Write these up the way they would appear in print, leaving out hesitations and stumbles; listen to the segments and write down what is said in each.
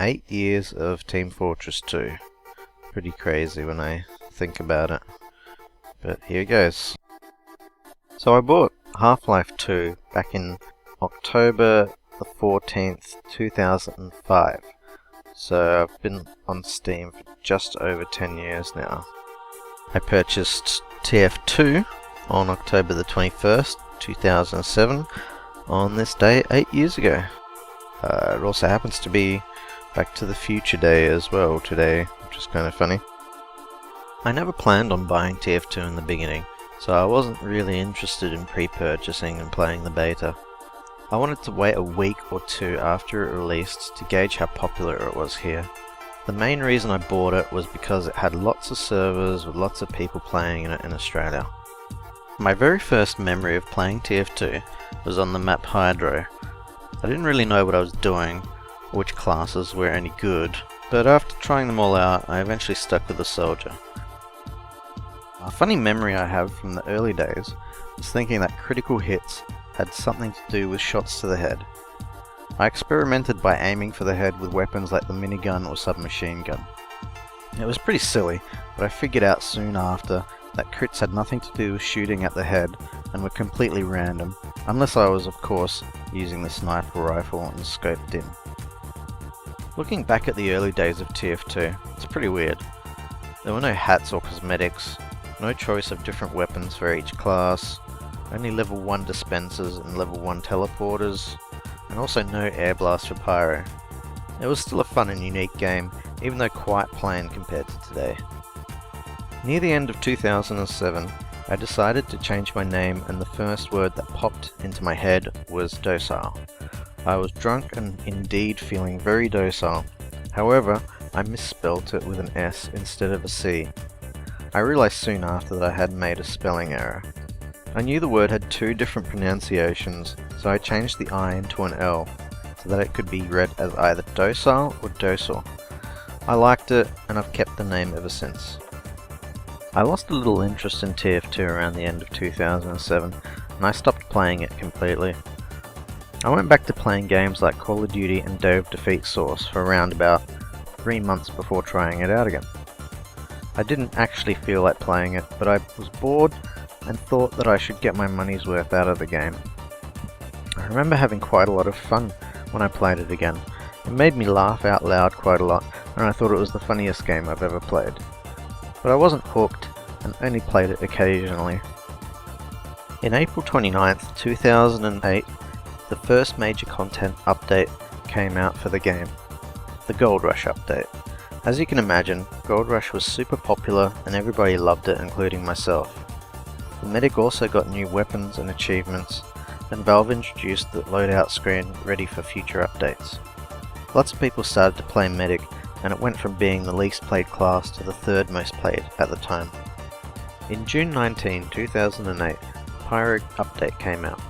8 years of Team Fortress 2. Pretty crazy when I think about it. But here goes. So I bought Half-Life 2 back in October the 14th, 2005. So I've been on Steam for just over 10 years now. I purchased TF2 on October the 21st, 2007, on this day 8 years ago. It also happens to be Back to the Future Day as well today, which is kind of funny. I never planned on buying TF2 in the beginning, so I wasn't really interested in pre-purchasing and playing the beta. I wanted to wait a week or two after it released to gauge how popular it was here. The main reason I bought it was because it had lots of servers with lots of people playing it in Australia. My very first memory of playing TF2 was on the map Hydro. I didn't really know what I was doing, or which classes were any good, but after trying them all out, I eventually stuck with the soldier. A funny memory I have from the early days is thinking that critical hits had something to do with shots to the head. I experimented by aiming for the head with weapons like the minigun or submachine gun. It was pretty silly, but I figured out soon after that crits had nothing to do with shooting at the head and were completely random, unless I was of course using the sniper rifle and scoped in. Looking back at the early days of TF2, it's pretty weird. There were no hats or cosmetics, no choice of different weapons for each class, only level 1 dispensers and level 1 teleporters, and also no air blast for pyro. It was still a fun and unique game, even though quite plain compared to today. Near the end of 2007, I decided to change my name, and the first word that popped into my head was Doslle. I was drunk and indeed feeling very docile. However, I misspelt it with an S instead of a C. I realized soon after that I had made a spelling error. I knew the word had 2 different pronunciations, so I changed the I into an L, so that it could be read as either Doslle or Doslle. I liked it, and I've kept the name ever since. I lost a little interest in TF2 around the end of 2007, and I stopped playing it completely. I went back to playing games like Call of Duty and Day of Defeat Source for around about 3 months before trying it out again. I didn't actually feel like playing it, but I was bored and thought that I should get my money's worth out of the game. I remember having quite a lot of fun when I played it again. It made me laugh out loud quite a lot, and I thought it was the funniest game I've ever played. But I wasn't hooked, and only played it occasionally. In April 29th, 2008, the first major content update came out for the game, the Gold Rush update. As you can imagine, Gold Rush was super popular and everybody loved it, including myself. The medic also got new weapons and achievements, and Valve introduced the loadout screen ready for future updates. Lots of people started to play medic, and it went from being the least played class to the 3rd most played at the time. In June 19, 2008, Pyro update came out.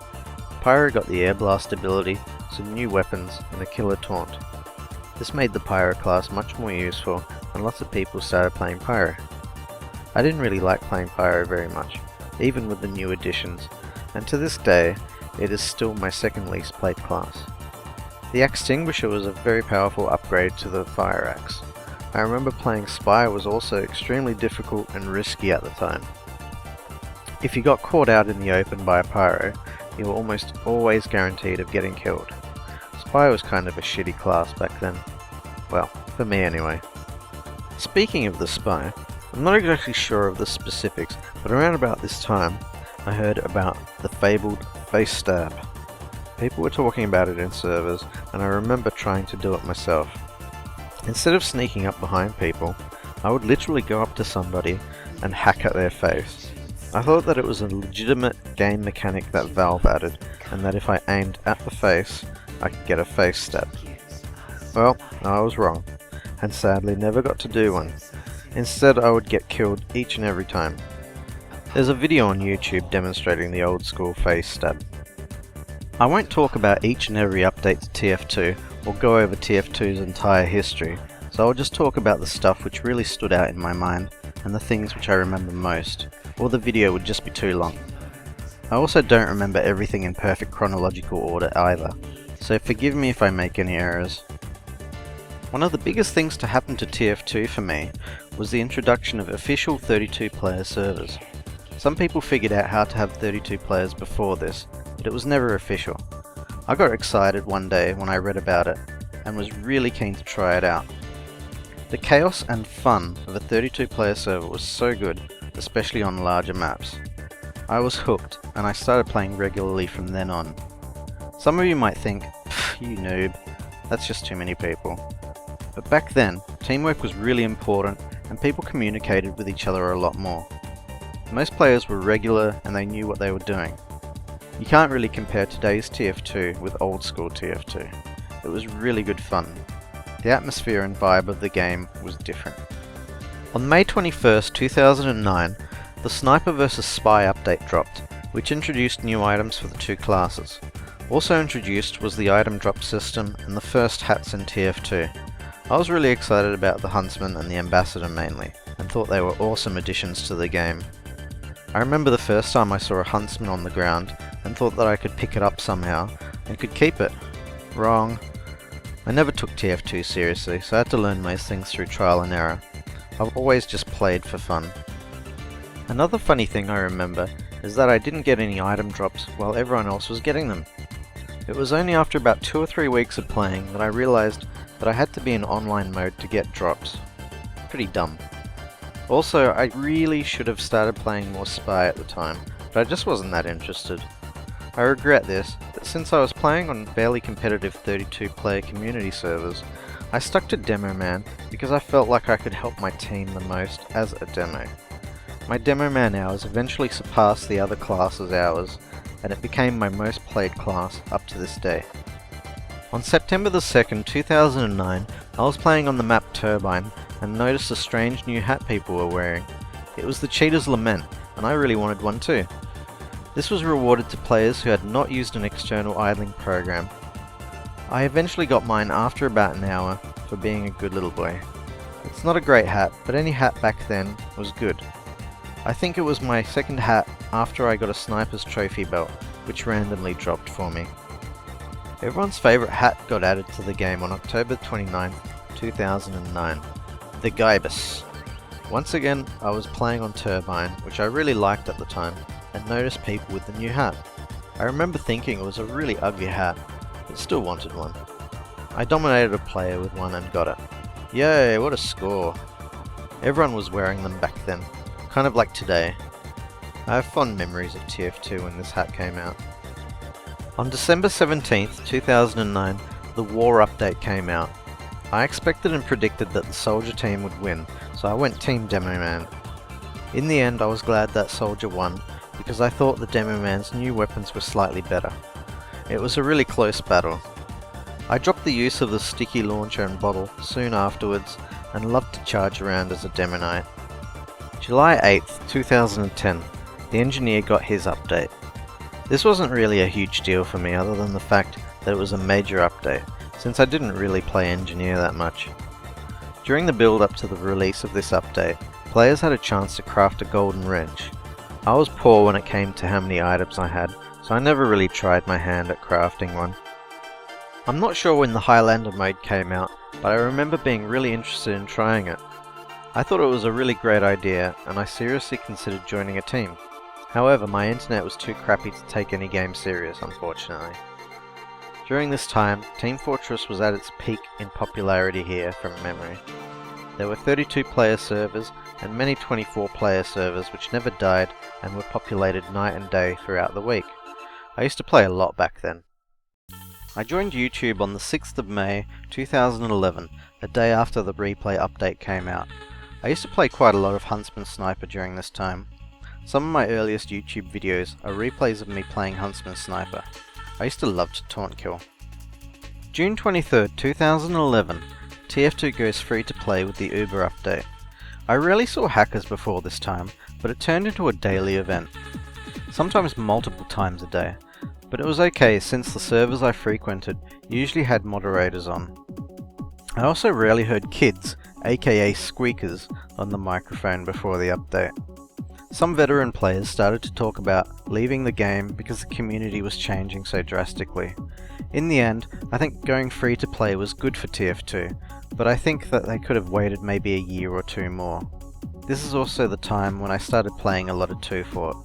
Pyro got the air blast ability, some new weapons, and a killer taunt. This made the Pyro class much more useful, and lots of people started playing Pyro. I didn't really like playing Pyro very much, even with the new additions, and to this day, it is still my 2nd least played class. The Extinguisher was a very powerful upgrade to the Fire Axe. I remember playing Spy was also extremely difficult and risky at the time. If you got caught out in the open by a Pyro, you were almost always guaranteed of getting killed. Spy was kind of a shitty class back then. Well, for me anyway. Speaking of the Spy, I'm not exactly sure of the specifics, but around about this time, I heard about the fabled face stab. People were talking about it in servers, and I remember trying to do it myself. Instead of sneaking up behind people, I would literally go up to somebody and hack at their face. I thought that it was a legitimate game mechanic that Valve added, and that if I aimed at the face, I could get a face stab. Well, I was wrong, and sadly never got to do one. Instead, I would get killed each and every time. There's a video on YouTube demonstrating the old school face stab. I won't talk about each and every update to TF2, or go over TF2's entire history, so I'll just talk about the stuff which really stood out in my mind, and the things which I remember most, or the video would just be too long. I also don't remember everything in perfect chronological order either, so forgive me if I make any errors. One of the biggest things to happen to TF2 for me was the introduction of official 32-player servers. Some people figured out how to have 32 players before this, but it was never official. I got excited one day when I read about it, and was really keen to try it out. The chaos and fun of a 32-player server was so good, especially on larger maps. I was hooked, and I started playing regularly from then on. Some of you might think, you noob, that's just too many people. But back then, teamwork was really important, and people communicated with each other a lot more. Most players were regular, and they knew what they were doing. You can't really compare today's TF2 with old school TF2. It was really good fun. The atmosphere and vibe of the game was different. On May 21st, 2009, the Sniper vs Spy update dropped, which introduced new items for the two classes. Also introduced was the item drop system and the first hats in TF2. I was really excited about the Huntsman and the Ambassador mainly, and thought they were awesome additions to the game. I remember the first time I saw a Huntsman on the ground and thought that I could pick it up somehow and could keep it. Wrong. I never took TF2 seriously, so I had to learn most things through trial and error. I've always just played for fun. Another funny thing I remember is that I didn't get any item drops while everyone else was getting them. It was only after about 2 or 3 weeks of playing that I realized that I had to be in online mode to get drops. Pretty dumb. Also, I really should have started playing more Spy at the time, but I just wasn't that interested. I regret this, but since I was playing on barely competitive 32-player community servers, I stuck to Demoman because I felt like I could help my team the most as a demo. My Demoman hours eventually surpassed the other classes' hours, and it became my most played class up to this day. On September the 2nd, 2009, I was playing on the map Turbine and noticed a strange new hat people were wearing. It was the cheater's Lament, and I really wanted one too. This was rewarded to players who had not used an external idling program. I eventually got mine after about an hour for being a good little boy. It's not a great hat, but any hat back then was good. I think it was my second hat after I got a sniper's trophy belt, which randomly dropped for me. Everyone's favourite hat got added to the game on October 29, 2009. The Gibus. Once again, I was playing on Turbine, which I really liked at the time, and noticed people with the new hat. I remember thinking it was a really ugly hat, but still wanted one. I dominated a player with one and got it. Yay, what a score! Everyone was wearing them back then, kind of like today. I have fond memories of TF2 when this hat came out. On December 17th, 2009, the War update came out. I expected and predicted that the Soldier team would win, so I went Team Demoman. In the end, I was glad that Soldier won, because I thought the Demoman's new weapons were slightly better. It was a really close battle. I dropped the use of the sticky launcher and bottle soon afterwards, and loved to charge around as a Demonite. July 8th, 2010, the Engineer got his update. This wasn't really a huge deal for me other than the fact that it was a major update, since I didn't really play Engineer that much. During the build up to the release of this update, players had a chance to craft a golden wrench. I was poor when it came to how many items I had, so I never really tried my hand at crafting one. I'm not sure when the Highlander mode came out, but I remember being really interested in trying it. I thought it was a really great idea, and I seriously considered joining a team. However, my internet was too crappy to take any game serious, unfortunately. During this time, Team Fortress was at its peak in popularity here from memory. There were 32-player servers and many 24-player servers which never died and were populated night and day throughout the week. I used to play a lot back then. I joined YouTube on the 6th of May 2011, a day after the replay update came out. I used to play quite a lot of Huntsman Sniper during this time. Some of my earliest YouTube videos are replays of me playing Huntsman Sniper. I used to love to taunt kill. June 23rd, 2011, TF2 goes free to play with the Uber update. I rarely saw hackers before this time, but it turned into a daily event. Sometimes multiple times a day, but it was okay since the servers I frequented usually had moderators on. I also rarely heard kids, aka squeakers, on the microphone before the update. Some veteran players started to talk about leaving the game because the community was changing so drastically. In the end, I think going free to play was good for TF2, but I think that they could have waited maybe a year or two more. This is also the time when I started playing a lot of 2 Fort.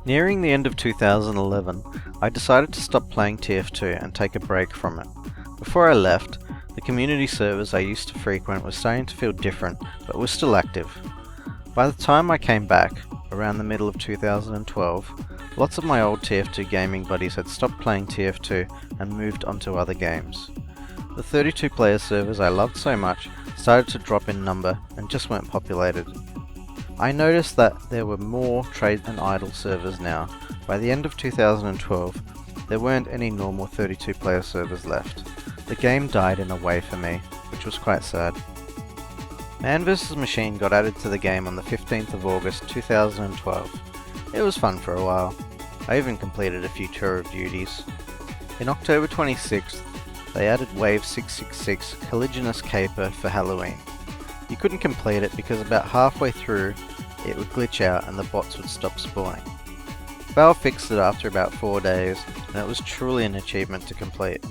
Nearing the end of 2011, I decided to stop playing TF2 and take a break from it. Before I left, the community servers I used to frequent were starting to feel different, but were still active. By the time I came back, around the middle of 2012, lots of my old TF2 gaming buddies had stopped playing TF2 and moved on to other games. The 32 player servers I loved so much started to drop in number and just weren't populated. I noticed that there were more trade and idle servers now. By the end of 2012, there weren't any normal 32 player servers left. The game died in a way for me, which was quite sad. Man vs Machine got added to the game on the 15th of August 2012. It was fun for a while. I even completed a few tour of duties. In October 26th, they added Wave 666 Colliginous Caper for Halloween. You couldn't complete it because about halfway through it would glitch out and the bots would stop spawning. Valve fixed it after about 4 days, and it was truly an achievement to complete.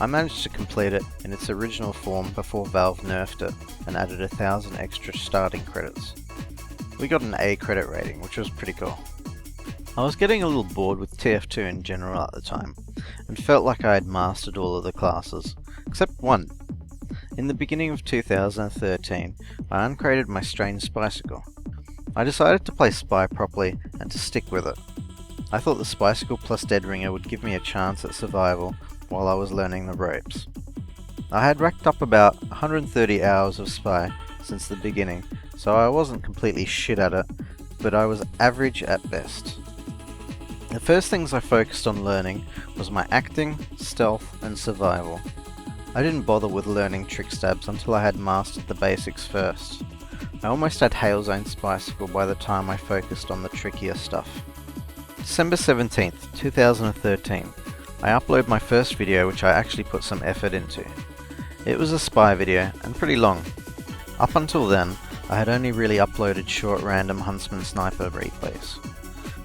I managed to complete it in its original form before Valve nerfed it and added 1,000 extra starting credits. We got an A credit rating, which was pretty cool. I was getting a little bored with TF2 in general at the time, and felt like I had mastered all of the classes, except one. In the beginning of 2013, I uncrated my strange Spicicle. I decided to play Spy properly and to stick with it. I thought the Spicicle plus Deadringer would give me a chance at survival while I was learning the ropes. I had racked up about 130 hours of Spy since the beginning, so I wasn't completely shit at it, but I was average at best. The first things I focused on learning was my acting, stealth, and survival. I didn't bother with learning trick stabs until I had mastered the basics first. I almost had Hailzone Spicicle by the time I focused on the trickier stuff. December 17th, 2013, I uploaded my first video which I actually put some effort into. It was a Spy video, and pretty long. Up until then, I had only really uploaded short random Huntsman Sniper replays.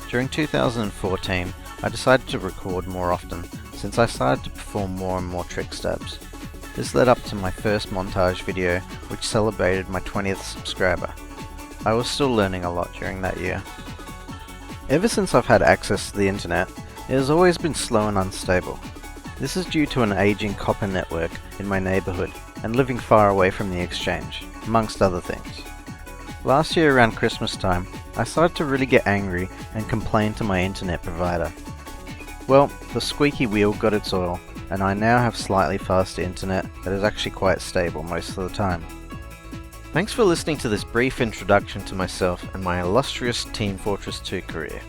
During 2014, I decided to record more often, since I started to perform more and more trick stabs. This led up to my first montage video, which celebrated my 20th subscriber. I was still learning a lot during that year. Ever since I've had access to the internet, it has always been slow and unstable. This is due to an aging copper network in my neighbourhood and living far away from the exchange, amongst other things. Last year around Christmas time, I started to really get angry and complain to my internet provider. Well, the squeaky wheel got its oil, and I now have slightly faster internet that is actually quite stable most of the time. Thanks for listening to this brief introduction to myself and my illustrious Team Fortress 2 career,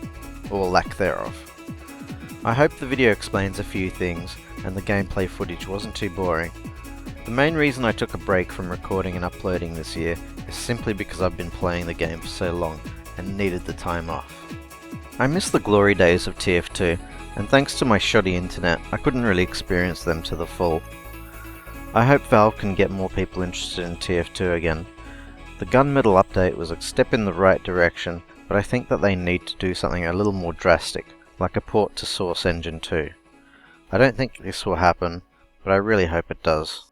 or lack thereof. I hope the video explains a few things and the gameplay footage wasn't too boring. The main reason I took a break from recording and uploading this year is simply because I've been playing the game for so long and needed the time off. I miss the glory days of TF2, and thanks to my shoddy internet, I couldn't really experience them to the full. I hope Valve can get more people interested in TF2 again. The Gunmetal update was a step in the right direction, but I think that they need to do something a little more drastic, like a port to Source Engine 2. I don't think this will happen, but I really hope it does.